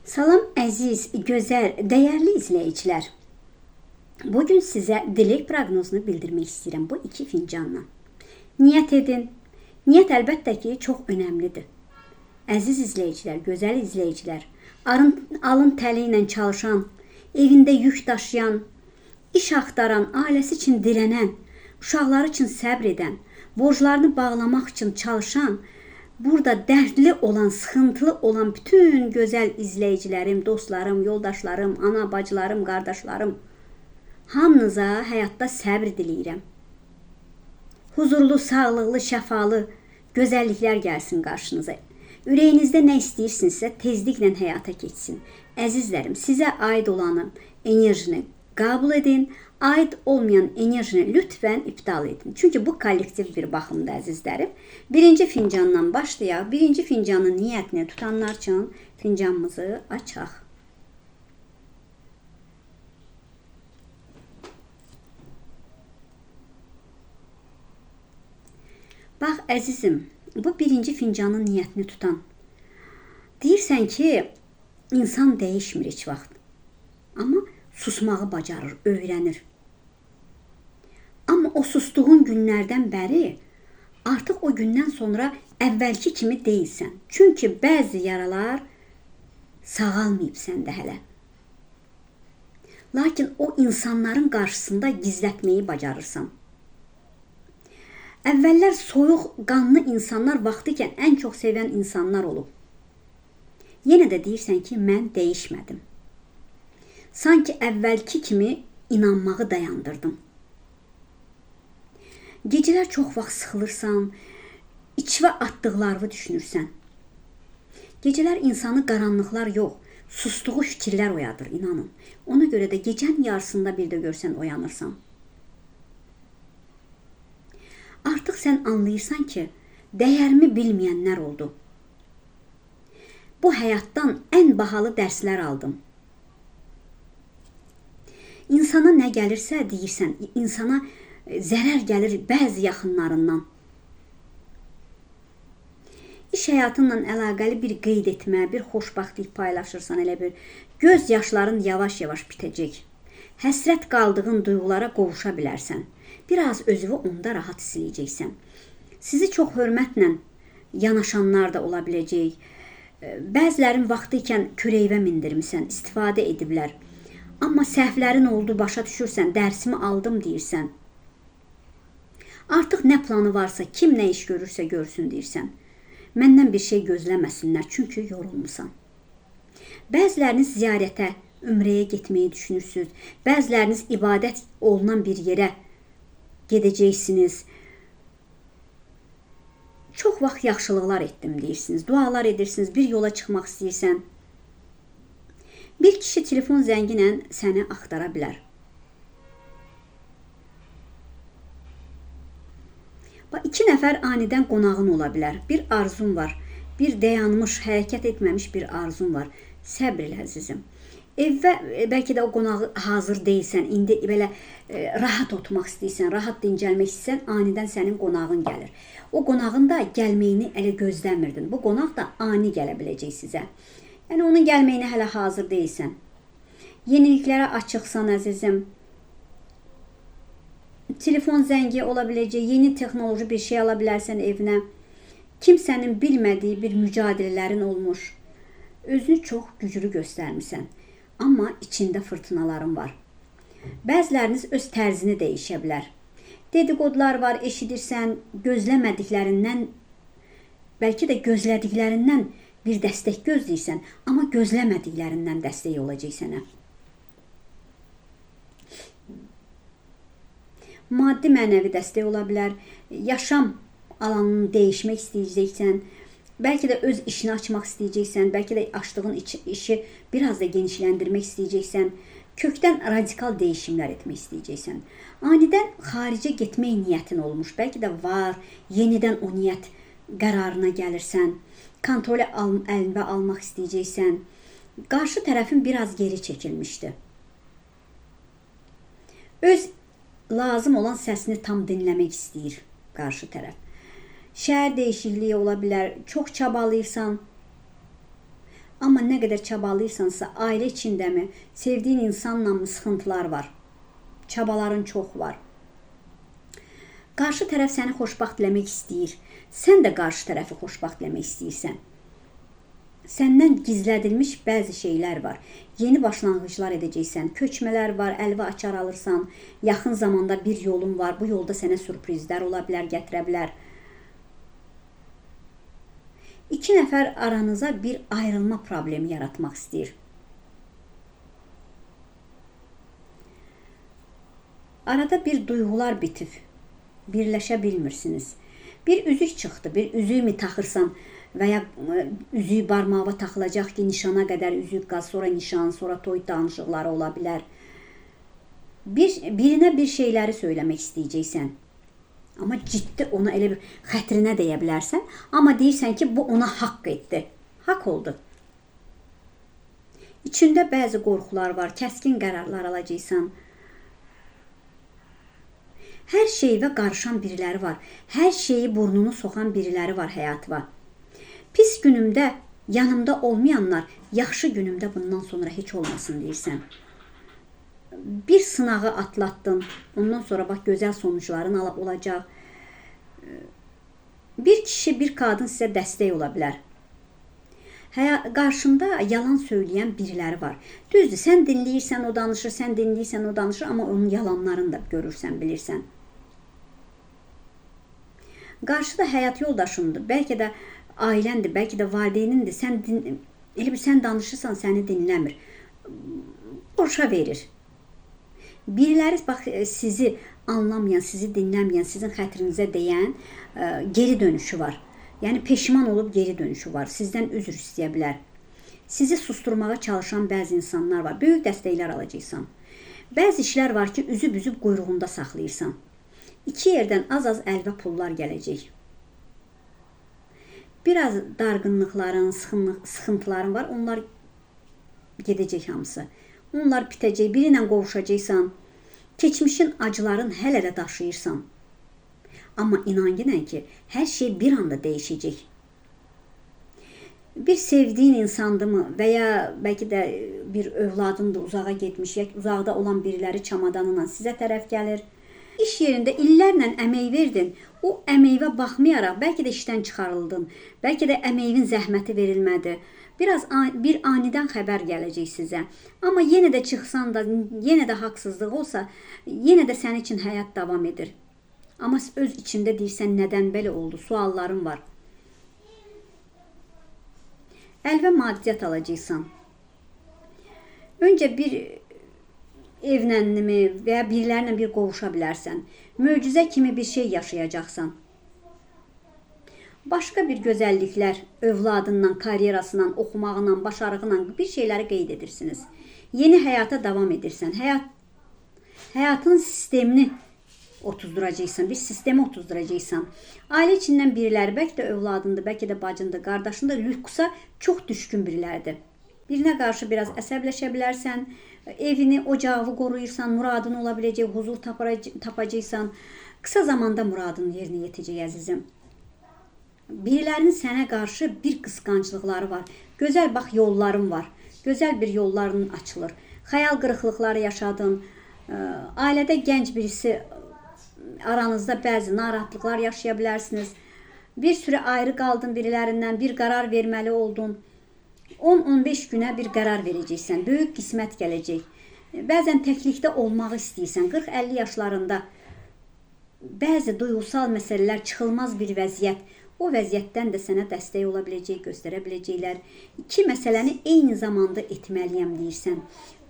Salam əziz, gözəl, dəyərli izləyicilər. Bugün sizə dilek proqnozunu bildirmək istəyirəm bu 2 fincanla. Niyyət edin. Niyyət əlbəttə ki, çox önəmlidir. Əziz izləyicilər, gözəl izləyicilər, alın təli ilə çalışan, evində yük daşıyan, iş axtaran, ailəsi üçün dirənən, uşaqları üçün səbr edən, borclarını bağlamaq üçün çalışan, burada dərdli olan, sıxıntılı olan bütün gözəl izləyicilərim, dostlarım, yoldaşlarım, ana, bacılarım, qardaşlarım, hamınıza həyatda səbr diləyirəm. Huzurlu, sağlıqlı, şəfalı gözəlliklər gəlsin qarşınıza. Ürəyinizdə nə istəyirsinizsə tezliklə həyata keçsin. Əzizlərim, sizə aid olanı, enerjini qəbul edin. Aid olmayan enerjini lütfən iptal edin. Çünki bu kollektiv bir baxımdır əzizlərim. Birinci fincandan başlayaq. Birinci fincanın niyyətini tutanlar üçün fincanımızı açaq. Bax əzizim, bu birinci fincanın niyyətini tutan. Deyirsən ki, insan dəyişmir heç vaxt. Amma susmağı bacarır, öyrənir. Amma o sustuğun günlərdən bəri artıq o gündən sonra əvvəlki kimi deyilsən. Çünki bəzi yaralar sağalmayıb səndə hələ. Lakin o insanların qarşısında gizlətməyi bacarırsan. Əvvəllər soyuq, qanlı insanlar vaxtıkən ən çox sevən insanlar olub. Yenə də deyirsən ki, mən dəyişmədim. Sanki əvvəlki kimi inanmağı dayandırdım. Gecələr çox vaxt sıxılırsan, içvə atdıqlarını düşünürsən. Gecələr insanı qaranlıqlar yox, sustuğu fikirlər oyadır, inanın. Ona görə də gecənin yarısında bir də görsən oyanırsan. Artıq sən anlayırsan ki, dəyərimi bilməyənlər oldu. Bu həyatdan ən bahalı dərslər aldım. İnsana nə gəlirsə deyirsən, insana zərər gəlir bəzi yaxınlarından. İş həyatınla əlaqəli bir qeyd etmə, bir xoşbəxtlik paylaşırsan, elə bir göz yaşların yavaş-yavaş bitəcək. Həsrət qaldığın duyğulara qovuşa bilərsən. Biraz özünü onda rahat hiss edəcəksən. Sizi çox hörmətlə yanaşanlar da ola biləcək. Bəzilərin vaxtı ikən körəyvə mindirmisən, istifadə ediblər. Amma səhvlərin oldu, başa düşürsən, dərsimi aldım deyirsən. Artıq nə planı varsa, kim nə iş görürsə görsün deyirsən. Məndən bir şey gözləməsinlər, çünki yorulmusan. Bəziləriniz ziyarətə, ümrəyə getməyi düşünürsünüz. Bəziləriniz ibadət olunan bir yerə gedəcəksiniz. Çox vaxt yaxşılıqlar etdim deyirsiniz, dualar edirsiniz, bir yola çıxmaq istəyirsən. Bir kişi telefon zəngi ilə səni axtara bilər. İki nəfər anidən qonağın ola bilər. Bir arzun var, bir dayanmış, hərəkət etməmiş bir arzun var. Səbr elə əzizim. Evə bəlkə də o qonağı hazır deyilsən, indi belə rahat oturmaq istəyirsən, rahat dincəlmək istəyirsən, anidən sənin qonağın gəlir. O qonağın da gəlməyini elə gözləmirdin. Bu qonaq da ani gələ biləcək sizə. Yəni onun gəlməyinə hələ hazır deyilsən. Yeniliklərə açıqsan əzizim. Telefon zəngi ola biləcək, yeni texnoloji bir şey ala bilərsən evinə. Kimsənin bilmədiyi bir mücadilələrin olmuş. Özünü çox güclü göstərmirsən. Amma içində fırtınaların var. Bəziləriniz öz tərzini dəyişə bilər. Dedikodular var, eşidirsən, gözləmədiklərindən, bəlkə də gözlədiklərindən bir dəstək gözləyirsən, amma gözləmədiklərindən dəstək olacaq sənə. Maddi mənəvi dəstək ola bilər, yaşam alanını dəyişmək istəyəcəksən, bəlkə də öz işini açmaq istəyəcəksən, bəlkə də açdığın işi biraz da genişləndirmək istəyəcəksən, kökdən radikal dəyişimlər etmək istəyəcəksən. Anidən xaricə getmək niyyətin olmuş, bəlkə də var, yenidən o niyyət qərarına gəlirsən, kontrolü əlində almaq istəyəcəksən, qarşı tərəfin biraz geri çəkilmişdi. Öz lazım olan səsini tam dinləmək istəyir qarşı tərəf. Şəhər dəyişikliyi ola bilər, çox çabalayırsan, Amma nə qədər çabalıyırsansa, ailə içindəmi, sevdiyin insanla mı sıxıntılar var. Çabaların çox var. Qarşı tərəf səni xoşbaxt eləmək istəyir. Sən də qarşı tərəfi xoşbaxt eləmək istəyirsən. Səndən gizlədilmiş bəzi şeylər var. Yeni başlanğıclar edəcəksən. Köçmələr var, əlvə açar alırsan. Yaxın zamanda bir yolun var. Bu yolda sənə sürprizlər ola bilər, gətirə bilər. İki nəfər aranıza bir ayrılma problemi yaratmaq istəyir. Arada bir duyğular bitib. Birləşə bilmirsiniz. Bir üzük çıxdı. Bir üzüyü mi taxırsan və ya üzüyü barmağa taxılacaq ki, nişana qədər üzük qaz, sonra nişan, sonra toy danışıqları ola bilər. Birinə bir şeyləri söyləmək istəyəcəksən. Amma ciddi ona elə bir xətrinə deyə bilərsən. Amma deyirsən ki, bu ona haqq etdi. Haqq oldu. İçində bəzi qorxular var, kəskin qərarlar alacaqsan. Hər şeyə qarışan biriləri var. Hər şeyi burnunu soxan biriləri var həyatıma. Pis günümdə yanımda olmayanlar, yaxşı günümdə bundan sonra heç olmasın deyirsən. Bir sınağı atlatdın. Ondan sonra bax gözəl sonuçların olacaq. Bir kişi, bir qadın sizə dəstək ola bilər. Qarşında yalan söyləyən biriləri var. Düzdür, sən dinləyirsən, o danışır, sən dinləyirsən, o danışır, amma onun yalanlarını da görürsən, bilirsən. Qarşıda həyat yoldaşındır, bəlkə də ailəndir, bəlkə də valideynindir. Sən danışırsan, səni dinləmir. Boşa verir. Biriləri bax, sizi anlamayan, sizi dinləməyən, sizin xətrinizə deyən geri dönüşü var. Yəni peşman olub geri dönüşü var. Sizdən üzr istəyə bilər. Sizi susturmağa çalışan bəzi insanlar var. Böyük dəstəklər alacaqsan. Bəzi işlər var ki, üzüb quyruğunda saxlayırsan. İki yerdən az-az əlvə pullar gələcək. Biraz darğınlıqların, sıxıntıların var. Onlar gedəcək hamısı. Onlar bitəcək. Biri ilə qovuşacaqsan. Keçmişin acıların hələ də daşıyırsan. Amma inan ki, hər şey bir anda dəyişəcək. Bir sevdiyin insandımı və ya bəlkə də bir övladın da uzağa getmiş, ya uzaqda olan biriləri çamadanla sizə tərəf gəlir. İş yerində illərlə əmək verdin. O əməyivə baxmayaraq bəlkə də işdən çıxarıldın. Bəlkə də əməyin zəhməti verilmədi. Bir anidən xəbər gələcək sizə. Amma yenə də çıxsan da, yenə də haqsızlıq olsa, yenə də sənin üçün həyat davam edir. Amma öz içində deyirsən, nədən belə oldu? Sualların var. Əlvə maddiyyat alacaqsan. Öncə bir evlənmi və ya birilərlə bir qovuşa bilərsən. Möcüzə kimi bir şey yaşayacaqsan. Başqa bir gözəlliklər, övladından, karyerasından, oxumağından, başarığından bir şeyləri qeyd edirsiniz. Yeni həyata davam edirsən. Həyatın sistemini otuzduracaqsan, bir sistemi otuzduracaqsan. Ailə içindən biriləri, bəlkə də övladındır, bəlkə də bacındır, qardaşındır, lüksa çox düşkün biriləridir. Birinə qarşı biraz əsəbləşə bilərsən, evini, ocağını qoruyursan, muradın ola biləcək, huzur tapacaqsan. Qısa zamanda muradın yerinə yetəcək, əzizim. Birilərinin sənə qarşı bir qısqanclıqları var. Gözəl bax yolların var. Gözəl bir yolların açılır. Xəyal qırıqlıqları yaşadın. Ailədə gənc birisi, aranızda bəzi narahatlıqlar yaşaya bilərsiniz. Bir sürü ayrı qaldın birilərindən, bir qərar verməli oldun. 10-15 günə bir qərar verəcəksən. Böyük qismət gələcək. Bəzən təklikdə olmağı istəyirsən. 40-50 yaşlarında bəzi duyğusal məsələlər, çıxılmaz bir vəziyyət. O vəziyyətdən də sənə dəstək ola biləcək, göstərə biləcəklər. İki məsələni eyni zamanda etməliyəm deyirsən.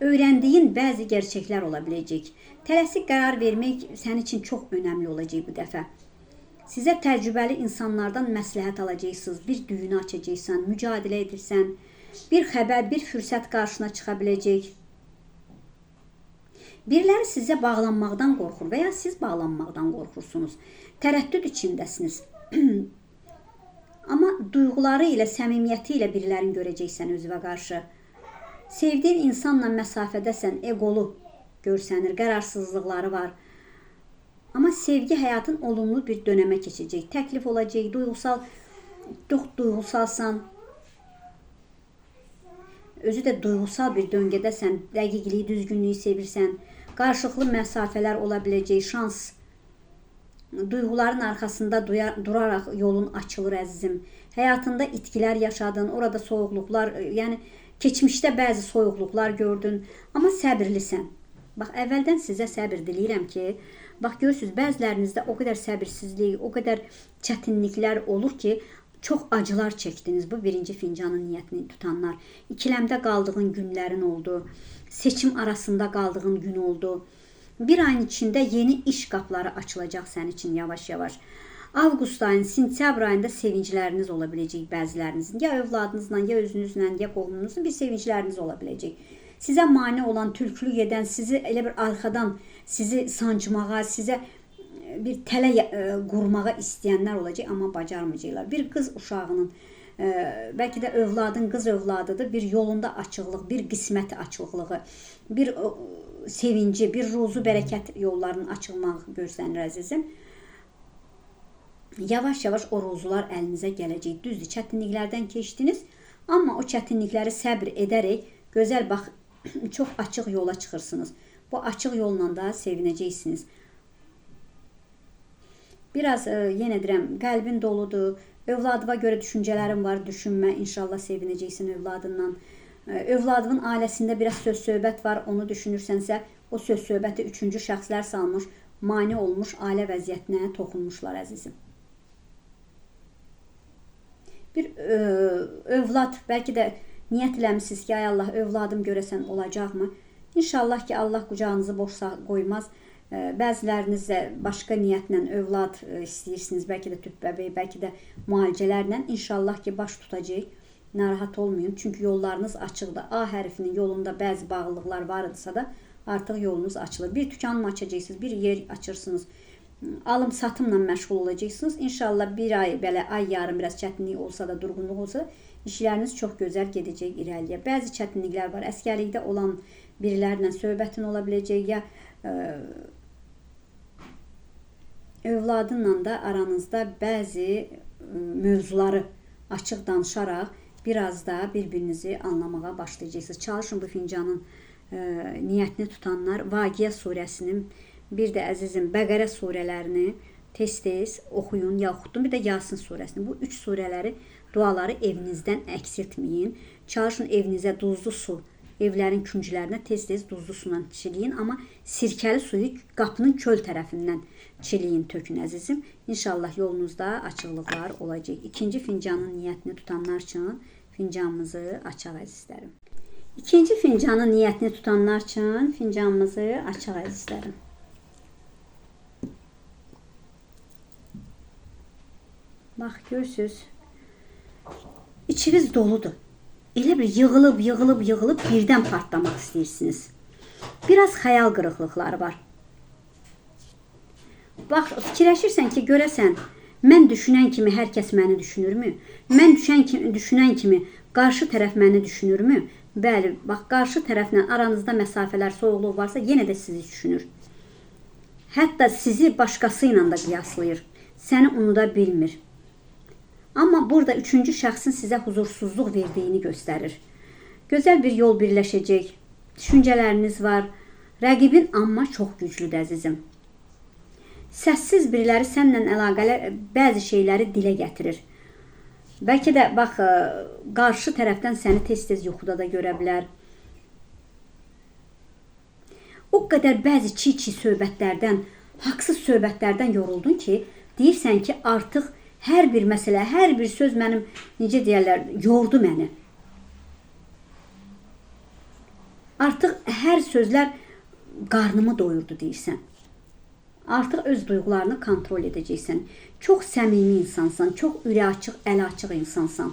Öyrəndiyin bəzi gerçəklər ola biləcək. Tələsik qərar vermək sənin üçün çox önəmli olacaq bu dəfə. Sizə təcrübəli insanlardan məsləhət alacaqsınız. Bir düyünü açacaqsan, mücadilə edirsən. Bir xəbər, bir fürsət qarşına çıxa biləcək. Biriləri sizə bağlanmaqdan qorxur və ya siz bağlanmaqdan qorxursunuz. Tərəddüd içindəsiniz. Amma duyğuları ilə, səmimiyyəti ilə birilərini görəcəksən özünə qarşı. Sevdiyin insanla məsafədəsən, eqolu görsənir, qərarsızlıqları var. Amma sevgi həyatın olumlu bir dönəmə keçəcək. Təklif olacaq, çox duyğusalsan. özü də duyğusal bir döngədəsən, dəqiqliyi, düzgünlüyü sevirsən, qarşılıqlı məsafələr ola biləcək, şans, duyğuların arxasında duraraq yolun açılır əzizim. Həyatında itkilər yaşadın, orada soyuqluqlar, yəni keçmişdə bəzi soyuqluqlar gördün, amma səbirlisən. Bax, əvvəldən sizə səbir diləyirəm ki, bax, görürsünüz, bəzilərinizdə o qədər səbirsizlik, o qədər çətinliklər olur ki, çox acılar çəkdiniz bu birinci fincanın niyyətini tutanlar. İkiləmdə qaldığın günlərin oldu, seçim arasında qaldığın gün oldu. Bir ayın içində yeni iş qapıları açılacaq sənin için yavaş-yavaş. Avqust ayının, sentyabr ayında sevincləriniz ola biləcək bəzilərinizin. Ya övladınızla, ya özünüzlə, ya qohumunuzla bir sevincləriniz ola biləcək. Sizə mane olan, tülkülük edən, sizi elə bir arxadan sizi sancmağa, sizə bir tələ qurmağa istəyənlər olacaq, amma bacarmayacaqlar. Bir qız uşağının, bəlkə də övladın, qız övladıdır, bir yolunda açıqlıq, bir qisməti açıqlığı, bir sevinci, bir ruzu bərəkət yollarının açılmağı görsənir əzizim. Yavaş-yavaş o ruzular əlinizə gələcək. Düzdür, çətinliklərdən keçdiniz, amma o çətinlikləri səbr edərək gözəl, bax, çox açıq yola çıxırsınız. Bu açıq yolla da sevinəcəksiniz. Biraz, yenə deyirəm, qəlbin doludur, övladıva görə düşüncələrin var, düşünmə, inşallah sevinəcəksin övladından. Övladının ailəsində biraz söz-söhbət var, onu düşünürsənsə, o söz-söhbəti üçüncü şəxslər salmış, mane olmuş, ailə vəziyyətinə toxunmuşlar əzizim. Bir övlad, bəlkə də niyyət eləmişsiniz ki, ay Allah, övladım görəsən olacaqmı? İnşallah ki, Allah qucağınızı boş qoymaz. Bəziləriniz də başqa niyyətlə övlad istəyirsiniz, bəlkə də tüp bəbəyi, bəlkə də müalicələrlə. İnşallah ki, baş tutacaq, narahat olmayın. Çünki yollarınız açıqdır. A hərfinin yolunda bəzi bağlılıqlar var idisə da artıq yolunuz açılır. Bir dükan mı açacaqsınız, bir yer açırsınız, alım-satımla məşğul olacaqsınız. İnşallah bir ay, belə ay yarım biraz çətinlik olsa da, durğunluq olsa da işləriniz çox gözəl gedəcək irəliyə. Bəzi çətinliklər var. Əskərlikdə olan birilərlə söhbətin ola biləcək, ya övladınla da aranızda bəzi mövzuları açıq danışaraq biraz da bir-birinizi anlamağa başlayacaqsınız. Çalışın bu fincanın niyyətini tutanlar Vaqiə surəsinin, bir də əzizim Bəqərə surələrini tez-tez oxuyun, yaxud bir də Yasin surəsini. Bu üç surələri, duaları evinizdən əks etməyin. Çalışın evinizə duzlu su, evlərin künclərinə tez-tez duzlu sula çiliyin, amma sirkəli suyu qapının köl tərəfindən çiliyin, tökün əzizim. İnşallah yolunuzda açıqlıqlar olacaq. İkinci fincanın niyyətini tutanlar üçün fincanımızı açaq əzizlərim. İkinci fincanın niyyətini tutanlar üçün fincanımızı açaq əzizlərim. Bax, görürsünüz, içiniz doludur. Elə bir yığılıb birdən partlamaq istəyirsiniz. Biraz xəyal qırıqlıqları var. Bax, fikirləşirsən ki, görəsən, mən düşünən kimi hər kəs məni düşünürmü? Mən düşünən kimi qarşı tərəf məni düşünürmü? Bəli, bax, qarşı tərəflə aranızda məsafələr, soyuqluq varsa, yenə də sizi düşünür. Hətta sizi başqası ilə də qiyaslayır. Səni unuda bilmir. Amma burada üçüncü şəxsin sizə huzursuzluq verdiyini göstərir. Gözəl bir yol birləşəcək, düşüncələriniz var. Rəqibin amma çox güclüdür əzizim. Səssiz biriləri səninlə əlaqəli bəzi şeyləri dilə gətirir. Bəlkə də, bax, qarşı tərəfdən səni tez-tez yuxuda da görə bilər. O qədər bəzi çiğ-çiğ söhbətlərdən, haqsız söhbətlərdən yoruldun ki, deyirsən ki, artıq hər bir məsələ, hər bir söz mənim, necə deyərlər, yordu məni. Artıq hər sözlər qarnımı doyurdu deyirsən. Artıq öz duyğularını kontrol edəcəksən. Çox səmimi insansan, çox ürək açıq, əl açıq insansan.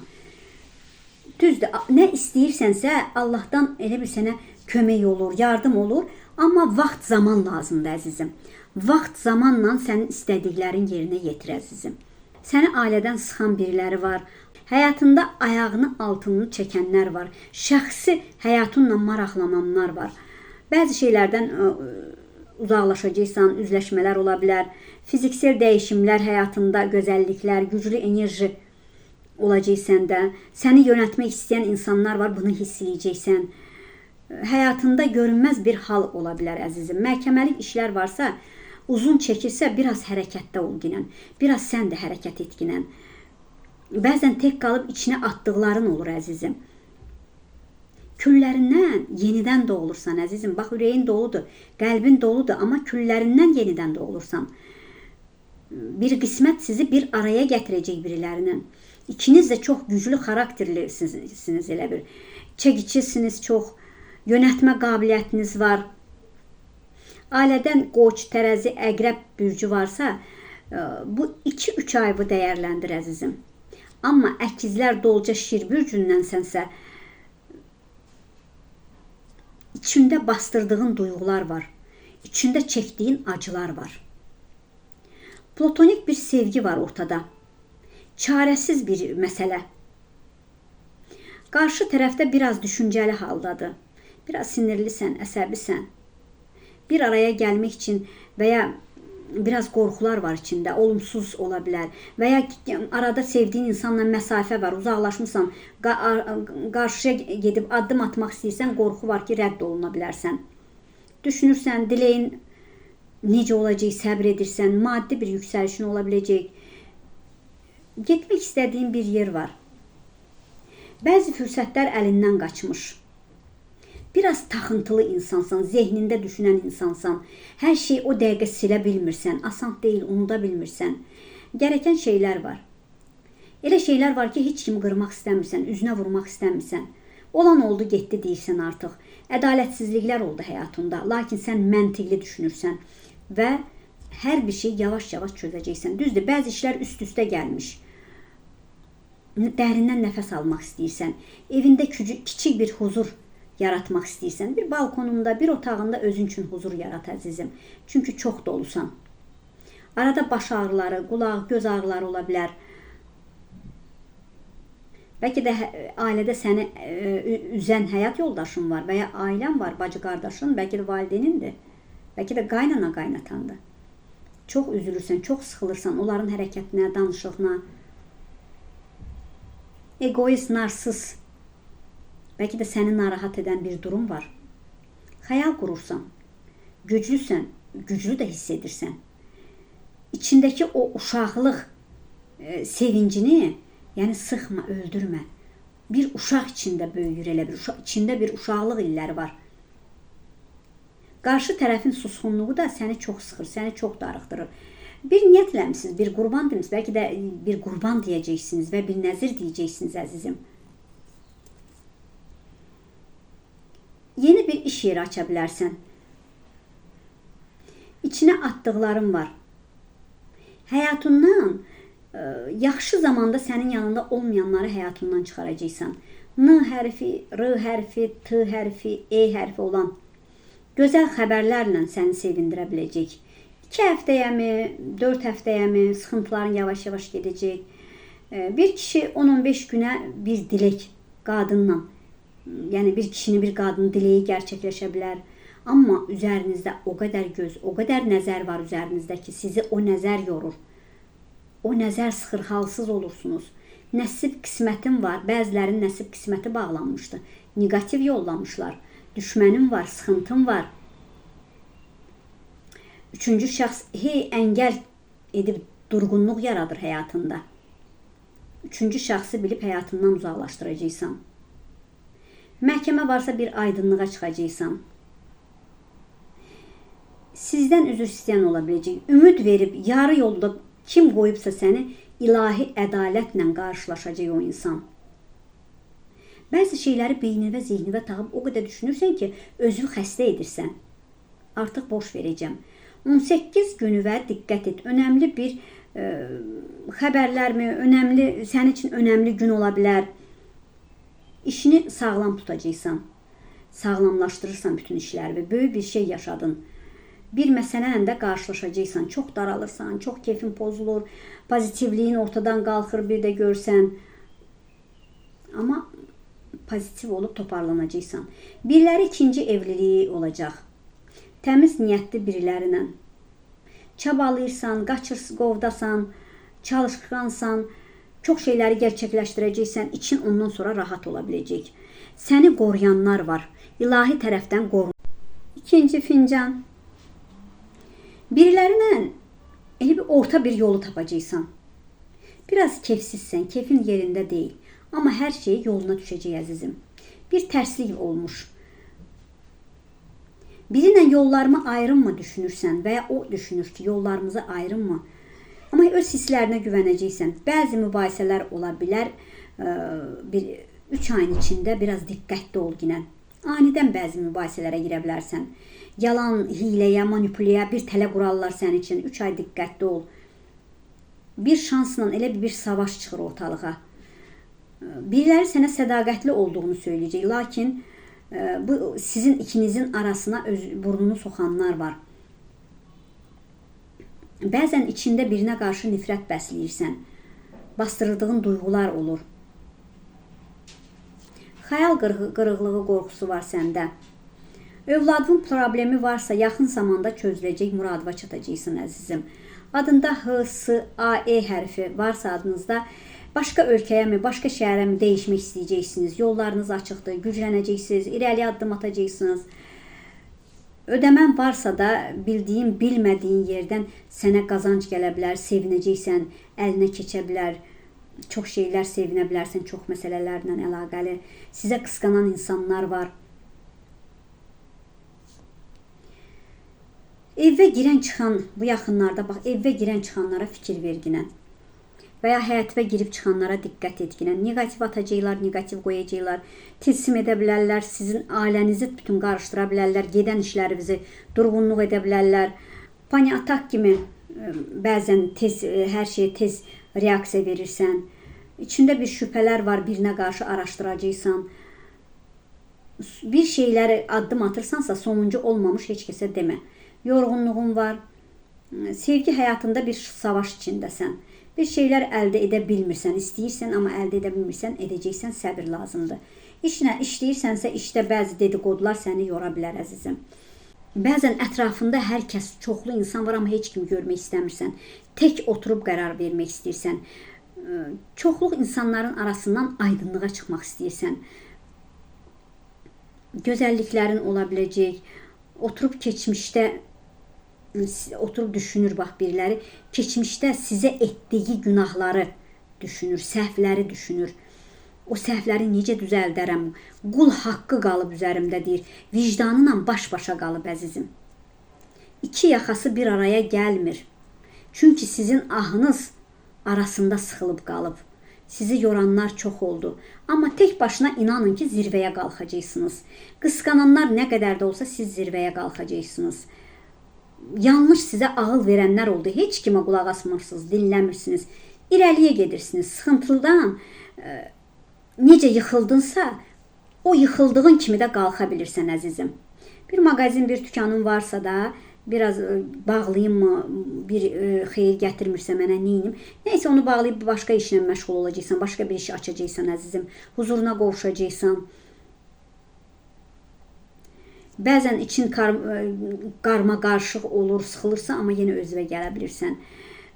Düzdür, nə istəyirsənsə Allahdan elə bir sənə kömək olur, yardım olur, amma vaxt zaman lazımdır əzizim. Vaxt zamanla sənin istədiklərin yerinə yetir əzizim. Səni ailədən sıxan biriləri var. Həyatında ayağını altını çəkənlər var. Şəxsi həyatınla maraqlananlar var. Bəzi şeylərdən uzaqlaşacaqsan, üzləşmələr ola bilər. Fiziksel dəyişimlər həyatında, gözəlliklər, güclü enerji olacaq səndə. Səni yönətmək istəyən insanlar var, bunu hiss eləyəcəksən. Həyatında görünməz bir hal ola bilər əzizim. Məhkəməlik işlər varsa, uzun çəkirsə biraz hərəkətdə ol ginən. Biraz sən də hərəkət et ginən. Bəzən tək qalıb içinə atdıqların olur əzizim. Küllərindən yenidən doğulursan əzizim. Bax, ürəyin doludur, qəlbin doludur, amma küllərindən yenidən doğulursan. Bir qismət sizi bir araya gətirəcək birilərinin. İkiniz də çox güclü xarakterlisiniz, elə bir. Çəkicisiniz çox, yönətmə qabiliyyətiniz var. Ailədən qoç, tərəzi, əqrəb bürcü varsa, bu 2-3 ay bu dəyərləndir əzizim. Amma əkizlər, dolca, şir bürcündənsənsə, içində bastırdığın duyğular var. İçində çəkdiyin acılar var. Platonik bir sevgi var ortada. Çarəsiz bir məsələ. Qarşı tərəfdə biraz düşüncəli haldadır. Biraz sinirlisən, əsəbisən. Bir araya gəlmək üçün və ya biraz qorxular var içində, olumsuz ola bilər. Və ya arada sevdiyin insanla məsafə var, uzaqlaşmışsan, qarşıya gedib addım atmaq istəyirsən, qorxu var ki, rədd oluna bilərsən. Düşünürsən, diləyin necə olacaq, səbr edirsən, maddi bir yüksəlişin ola biləcək. Getmək istədiyin bir yer var. Bəzi fürsətlər əlindən qaçmış. Biraz taxıntılı insansan, zehnində düşünən insansan, hər şey o dəqiqə silə bilmirsən, asan deyil, unuda bilmirsən. Gərəkən şeylər var. Elə şeylər var ki, heç kimi qırmaq istəmirsən, üzünə vurmaq istəmirsən. Olan oldu, getdi deyirsən artıq. Ədalətsizliklər oldu həyatında, lakin sən məntiqli düşünürsən və hər bir şey yavaş-yavaş çözəcəksən. Düzdür, bəzi işlər üst-üstə gəlmiş. Dərindən nəfəs almaq istəyirsən, evində kiçik bir huzur yaratmaq istəyirsən, bir balkonunda, bir otağında özün üçün huzur yarat əzizim. Çünki çox dolusan. Arada baş ağrıları, qulaq, göz ağrıları ola bilər. Bəlkə də ailədə səni üzən həyat yoldaşın var və ya ailən var, bacı qardaşın, bəlkə də valideynindir, bəlkə də qaynana qaynatandır. Çox üzülürsən, çox sıxılırsan onların hərəkətinə, danışığına. Egoist, narsis. Bəlkə də səni narahat edən bir durum var. Xəyal qurursan, güclüsən, güclü də hiss edirsən. İçindəki o uşaqlıq sevincini, yəni sıxma, öldürmə. Bir uşaq içində böyüyür, elə bir içində bir uşaqlıq illəri var. Qarşı tərəfin susqunluğu da səni çox sıxır, səni çox darıxdırır. Bir niyyətləmisiniz, bir qurban demisiniz, bəlkə də bir qurban deyəcəksiniz və bir nəzir deyəcəksiniz əzizim. Yeni bir iş yeri aça bilərsən. İçinə atdıqların var. Həyatından, yaxşı zamanda sənin yanında olmayanları həyatından çıxaracaqsan. N hərfi, R hərfi, T hərfi, E hərfi olan gözəl xəbərlərlə səni sevindirə biləcək. 2 həftəyəmi, 4 həftəyəmi sıxıntıların yavaş-yavaş gedəcək. Bir kişi 10-15 günə bir dilək qadınla, yəni bir kişinin, bir qadının dileyi gerçəkləşə bilər. Amma üzərinizdə o qədər göz, o qədər nəzər var üzərinizdə ki, sizi o nəzər yorur. O nəzər sıxır, halsız olursunuz. Nəsib qismətin var, bəzilərin nəsib qisməti bağlanmışdı. Negativ yollamışlar. Düşmənin var, sıxıntın var. Üçüncü şəxs əngəl edib durğunluq yaradır həyatında. Üçüncü şəxsi bilib həyatından uzaqlaşdıracaqsan. Məhkəmə varsa bir aydınlığa çıxacaqsan. Sizdən üzr istəyən ola biləcək. Ümid verib, yarı yolda kim qoyubsa səni ilahi ədalətlə qarşılaşacaq o insan. Bəzi şeyləri beynivə, zehnivə tağıb o qədər düşünürsən ki, özünü xəstə edirsən. Artıq boş verəcəm. 18 günüvə diqqət et. Önəmli bir xəbərlərmi, sənin üçün önəmli gün ola bilər. İşini sağlam tutacaqsan. Sağlamlaşdırırsan bütün işləri və böyük bir şey yaşadın. Bir məsələnlə də qarşılaşacaqsan. Çox daralırsan, çox keyfin pozulur, pozitivliyin ortadan qalxır bir də görsən. Amma pozitiv olub toparlanacaqsan. Biriləri ikinci evliliyi olacaq. Təmiz niyyətli birilərinə. Çabalayırsan, qaçır, qovdasan, çalışqansan, Çox şeyləri gerçəkləşdirəcəksən, için ondan sonra rahat ola biləcək. Səni qoruyanlar var. İlahi tərəfdən qorun. İkinci fincan. Birilərlə elə bir orta bir yolu tapacaqsan. Biraz kefsizsən, kefin yerində deyil. Amma hər şey yoluna düşəcək əzizim. Bir tərslik olmuş. Birinlə yollarımı ayırınmı düşünürsən və ya o düşünür ki, yollarımızı ayırınmı? Amma öz hisslərinə güvənəcəksən. Bəzi mübahisələr ola bilər. 3 ayın içində biraz diqqətli ol ginən. Anidən bəzi mübahisələrə girə bilərsən. Yalan, hiləyə, manipuləyə bir tələ qurarlar sənin üçün. 3 ay diqqətli ol. Bir şansla elə bir savaş çıxır ortalığa. Biriləri sənə sədaqətli olduğunu söyləyəcək. Lakin bu sizin ikinizin arasına burnunu soxanlar var. Bəzən içində birinə qarşı nifrət bəsləyirsən. Bastırıldığın duyğular olur. Xəyal qırıqlığı qorxusu var səndə. Övladın problemi varsa yaxın zamanda çözüləcək, muradına çatacaqsın əzizim. Adında H, S, A, E hərfi varsa adınızda başqa ölkəyə mi, başqa şəhərə mi dəyişmək istəyəcəksiniz. Yollarınız açıqdır, güclənəcəksiniz, irəliyə addım atacaqsınız. Ödəmən varsa da bildiyin, bilmədiyin yerdən sənə qazanc gələ bilər, sevinəcəksən, əlinə keçə bilər. Çox şeylər sevinə bilərsən, çox məsələlərlə əlaqəli. Sizə qısqanan insanlar var. Evə girən çıxan, bu yaxınlarda bax, evə girən çıxanlara fikir verginən. Və ya həyatına girib çıxanlara diqqət etginən. Negativ atacaqlar, negativ qoyacaqlar. Tilsim edə bilərlər, sizin ailənizi bütün qarışdıra bilərlər, gedən işlərinizi durğunluq edə bilərlər. Pani atak kimi bəzən tez, hər şeyə tez reaksiya verirsən. İçində bir şübhələr var, birinə qarşı araşdıracaqsan. Bir şeyləri addım atırsansa sonuncu olmamış heç kəsə demə. Yorğunluğun var. Sevgi həyatında bir savaş içindəsən. Bir şeylər əldə edə bilmirsən, istəyirsən, amma əldə edə bilmirsən, edəcəksən, səbir lazımdır. İşləyirsənsə, işdə bəzi dedikodular səni yora bilər əzizim. Bəzən ətrafında hər kəs, çoxlu insan var, amma heç kimi görmək istəmirsən. Tək oturub qərar vermək istəyirsən. Çoxluq insanların arasından aydınlığa çıxmaq istəyirsən. Gözəlliklərin ola biləcək. Oturub keçmişdə oturub düşünür bax biriləri, keçmişdə sizə etdiyi günahları düşünür, səhvləri düşünür. O səhvləri necə düzəldərəm? Qul haqqı qalıb üzərimdə deyir. Vicdanınla baş-başa qalıb əzizim. İki yaxası bir araya gəlmir. Çünki sizin ahınız arasında sıxılıb qalıb. Sizi yoranlar çox oldu. Amma tək başına inanın ki, zirvəyə qalxacaqsınız. Qısqananlar nə qədər də olsa siz zirvəyə qalxacaqsınız. Yanlış sizə ağıl verənlər oldu. Heç kimə qulaq asmırsınız, dinləmirsiniz. İrəliyə gedirsiniz. Sıxıntılıdan necə yıxıldınsa, o yıxıldığın kimi də qalxa bilirsən əzizim. Bir mağazin, bir dükanın varsa da biraz bağlayayım mı, bir xeyir gətirmirsə mənə neyim? Neysə onu bağlayıb başqa işlə məşğul olacaqsan, başqa bir iş açacaqsan əzizim. Huzuruna qovuşacaqsan. Bəzən için qarma-qarışıq olur, sıxılırsa, amma yenə özünə gələ bilirsən.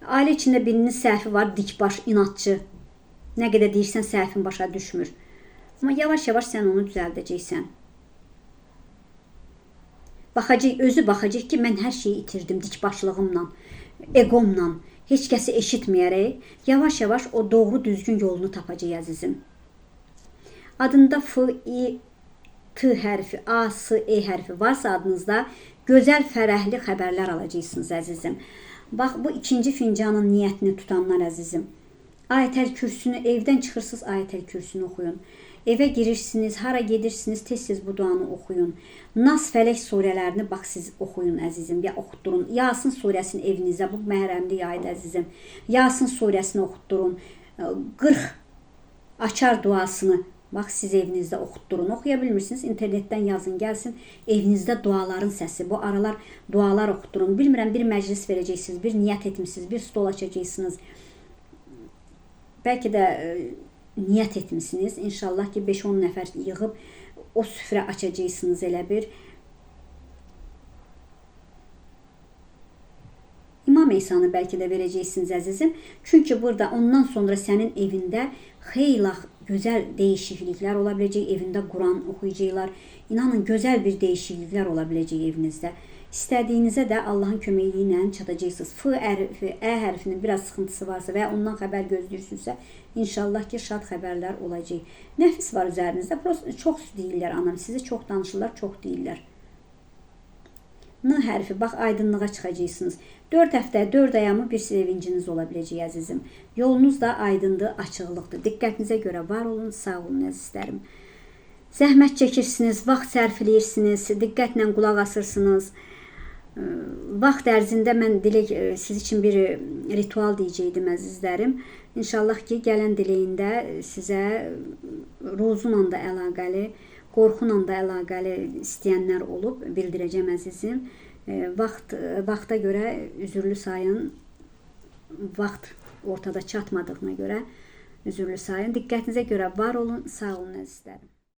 Ailə içində birinin səhvi var, dikbaş, inatçı. Nə qədər deyirsən, səhvin başa düşmür. Amma yavaş-yavaş sən onu düzəldəcəksən. Özü baxacaq ki, mən hər şeyi itirdim dikbaşlığımla, egomla, heç kəsi eşitməyərək. Yavaş-yavaş o doğru düzgün yolunu tapacaq əzizim. Adında F, I, T hərfi, A, S, E hərfi varsa adınızda gözəl, fərəhli xəbərlər alacaqsınız əzizim. Bax, bu ikinci fincanın niyyətini tutanlar əzizim. Ayətəl kürsünü, evdən çıxırsınız, Ayətəl kürsünü oxuyun. Evə girirsiniz, hara gedirsiniz, tez-tez bu duanı oxuyun. Nas, Fələk surələrini bax siz oxuyun əzizim, ya oxutdurun. Yasin surəsini evinizə, bu məhrəmli yaydı əzizim. Yasin surəsini oxutdurun. 40 açar duasını bax siz evinizdə oxutdurun. Oxuya bilmirsiniz, internetdən yazın, gəlsin. Evinizdə duaların səsi. Bu aralar dualar oxutdurun. Bilmirəm, bir məclis verəcəksiniz, bir niyyət etmişsiniz, bir stol açacaqsınız. Bəlkə də niyyət etmişsiniz. İnşallah ki 5-10 nəfər yığıb o süfrə açacaqsınız elə bir. doğma mesanı belki de vereceksiniz əzizim. Çünkü burada ondan sonra senin evinde xeyli güzel değişiklikler olabilecek. Evinde Kur'an okuyacaklar. İnanın güzel bir değişiklikler olabilecek evinizde. İstediğinize de Allah'ın köməkliyi çatacaqsınız. F hərfi, E hərfinin biraz sıkıntısı varsa və ondan xəbər gözləyirsinizsə, inşallah ki şad xəbərlər olacaq. Nəfis var üzərinizdə. Çox deyirlər anam, sizi çox danışırlar, çox deyirlər. N hərfi, bax aydınlığa çıxacaqsınız. 4 həftə, 4 ayamı bir sevinciniz olabiləcək əzizim. Yolunuz da aydındır, açıqlıqdır. Diqqətinizə görə var olun, sağ olun əzizlərim. Zəhmət çəkirsiniz, vaxt sərfləyirsiniz, diqqətlə qulaq asırsınız. Vaxt ərzində mən dilək siz üçün bir ritual deyəcəkdim əzizlərim. İnşallah ki gələn diləyində sizə rozunla da əlaqəli, qorxunla da əlaqəli istəyənlər olub bildirəcəm əzizim. Vaxta görə üzürlü sayın, vaxt ortada çatmadığına görə üzürlü sayın. Diqqətinizə görə var olun, sağ olun əzizlərim.